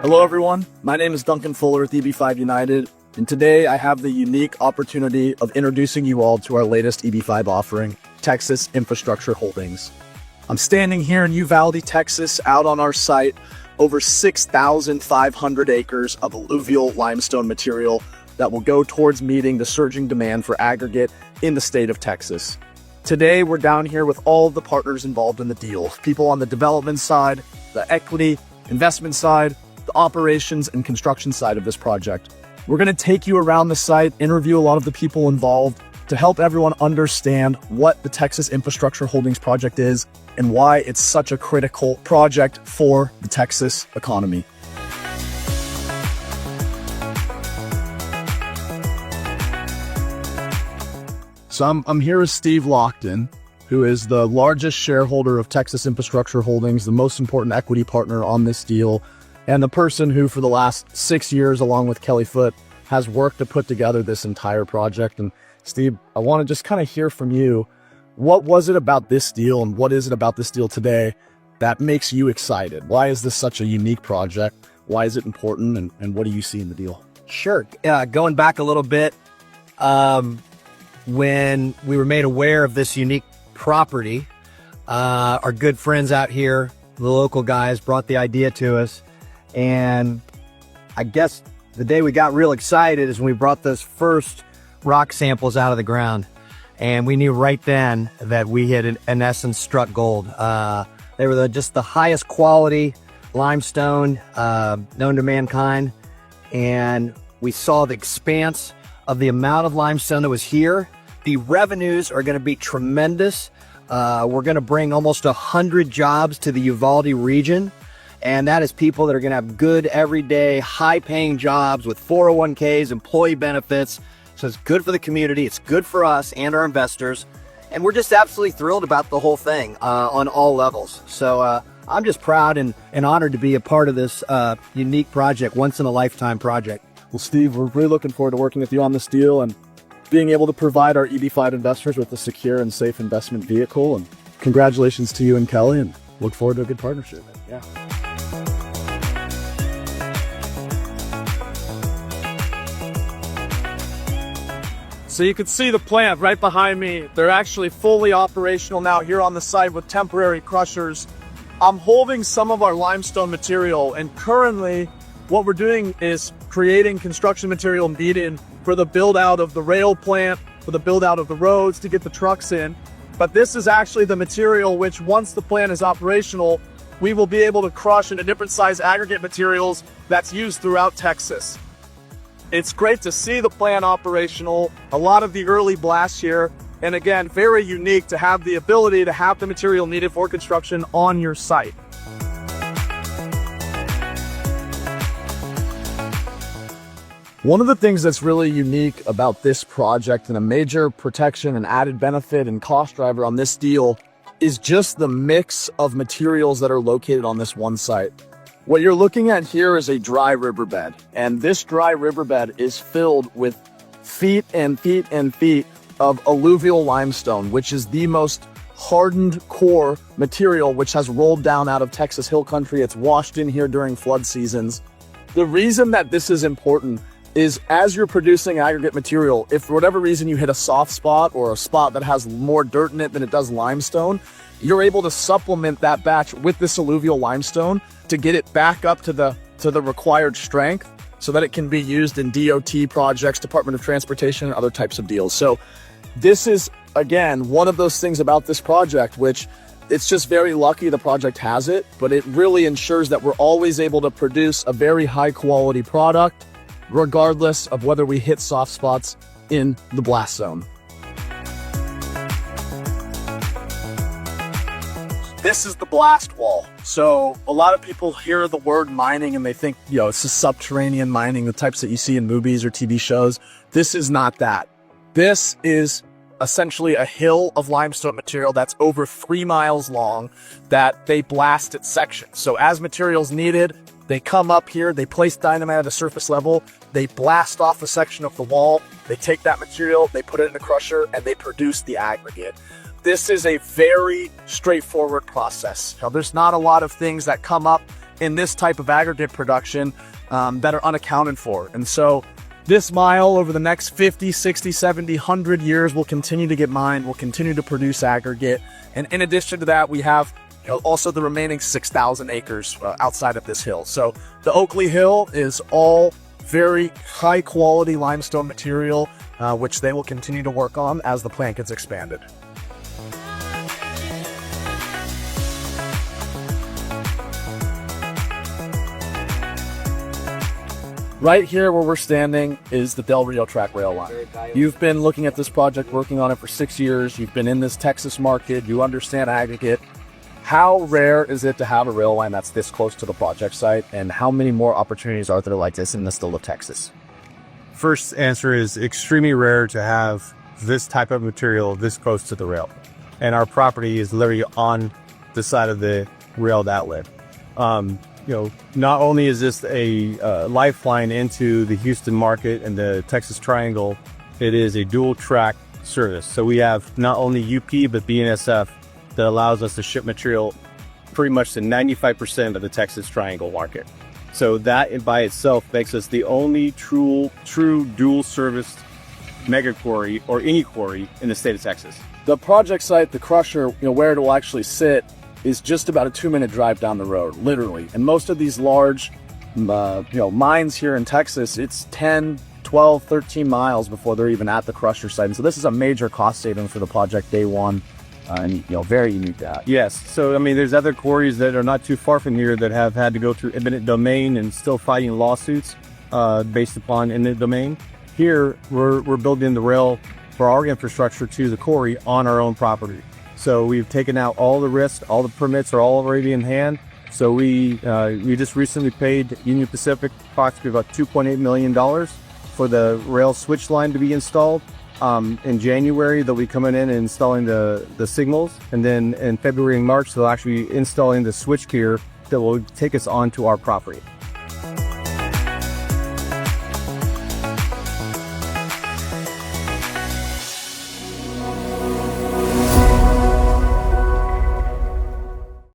Hello everyone, my name is Duncan Fuller with EB-5 United, and today I have the unique opportunity of introducing you all to our latest EB-5 offering, Texas Infrastructure Holdings. I'm standing here in Uvalde, Texas, out on our site, over 6,500 acres of alluvial limestone material that will go towards meeting the surging demand for aggregate in the state of Texas. Today, we're down here with all of the partners involved in the deal, people on the development side, the equity, investment side, the operations and construction side of this project. We're going to take you around the site, interview a lot of the people involved to help everyone understand what the Texas Infrastructure Holdings project is and why it's such a critical project for the Texas economy. So I'm here with Steve Lockton, who is the largest shareholder of Texas Infrastructure Holdings, the most important equity partner on this deal, and the person who for the last 6 years, along with Kelly Foote, has worked to put together this entire project. And Steve, I want to just kind of hear from you. What was it about this deal and what is it about this deal today that makes you excited? Why is this such a unique project? Why is it important? And what do you see in the deal? Sure. Going back a little bit, when we were made aware of this unique property, our good friends out here, the local guys, brought the idea to us. And I guess the day we got real excited is when we brought those first rock samples out of the ground. And we knew right then that we had, in essence, struck gold. They were just the highest quality limestone known to mankind. And we saw the expanse of the amount of limestone that was here. The revenues are going to be tremendous. We're going to bring almost 100 jobs to the Uvalde region. And that is people that are going to have good, everyday, high-paying jobs with 401ks, employee benefits. So it's good for the community, it's good for us and our investors. And we're just absolutely thrilled about the whole thing on all levels. So I'm just proud and honored to be a part of this unique project, once-in-a-lifetime project. Well, Steve, we're really looking forward to working with you on this deal and being able to provide our EB-5 investors with a secure and safe investment vehicle. And congratulations to you and Kelly, and look forward to a good partnership. Yeah. So you can see the plant right behind me. They're actually fully operational now here on the site with temporary crushers. I'm holding some of our limestone material, and currently what we're doing is creating construction material needed for the build out of the rail plant, for the build out of the roads to get the trucks in. But this is actually the material which, once the plant is operational, we will be able to crush into different size aggregate materials that's used throughout Texas. It's great to see the plant operational, a lot of the early blasts here, and again, very unique to have the ability to have the material needed for construction on your site. One of the things that's really unique about this project and a major protection and added benefit and cost driver on this deal is just the mix of materials that are located on this one site. What you're looking at here is a dry riverbed, and this dry riverbed is filled with feet and feet and feet of alluvial limestone, which is the most hardened core material which has rolled down out of Texas hill country. It's washed in here during flood seasons. The reason that this is important is as you're producing aggregate material, if for whatever reason you hit a soft spot or a spot that has more dirt in it than it does limestone, you're able to supplement that batch with this alluvial limestone to get it back up to the required strength so that it can be used in DOT projects, Department of Transportation, and other types of deals. So this is, again, one of those things about this project, which it's just very lucky the project has it, but it really ensures that we're always able to produce a very high quality product, regardless of whether we hit soft spots in the blast zone. This is the blast wall. So a lot of people hear the word mining and they think, it's a subterranean mining, the types that you see in movies or TV shows. This is not that. This is essentially a hill of limestone material that's over 3 miles long that they blast at sections. So as materials needed, they come up here, they place dynamite at the surface level, they blast off a section of the wall, they take that material, they put it in a crusher, and they produce the aggregate. This is a very straightforward process. Now, there's not a lot of things that come up in this type of aggregate production that are unaccounted for. And so this mile over the next 50, 60, 70, 100 years will continue to get mined, will continue to produce aggregate. And in addition to that, we have also the remaining 6,000 acres outside of this hill. So the Oakley Hill is all very high quality limestone material, which they will continue to work on as the plant gets expanded. Right here where we're standing is the Del Rio track rail line. You've been looking at this project, working on it for 6 years. You've been in this Texas market. You understand aggregate. How rare is it to have a rail line that's this close to the project site? And how many more opportunities are there like this in the state of Texas? First answer is extremely rare to have this type of material this close to the rail. And our property is literally on the side of the railed outlet. Not only is this a lifeline into the Houston market and the Texas Triangle, it is a dual track service. So we have not only UP, but BNSF that allows us to ship material pretty much to 95% of the Texas Triangle market. So that by itself makes us the only true dual service mega quarry or any quarry in the state of Texas. The project site, the crusher, where it will actually sit, is just about a 2-minute drive down the road, literally. And most of these large, mines here in Texas, it's 10, 12, 13 miles before they're even at the crusher site. And so this is a major cost saving for the project day one, and very unique to that. Yes. So, there's other quarries that are not too far from here that have had to go through eminent domain and still fighting lawsuits based upon eminent domain. Here, we're building the rail for our infrastructure to the quarry on our own property. So we've taken out all the risk, all the permits are all already in hand. So we just recently paid Union Pacific approximately about $2.8 million for the rail switch line to be installed. In January, they'll be coming in and installing the signals. And then in February and March, they'll actually be installing the switch gear that will take us onto our property.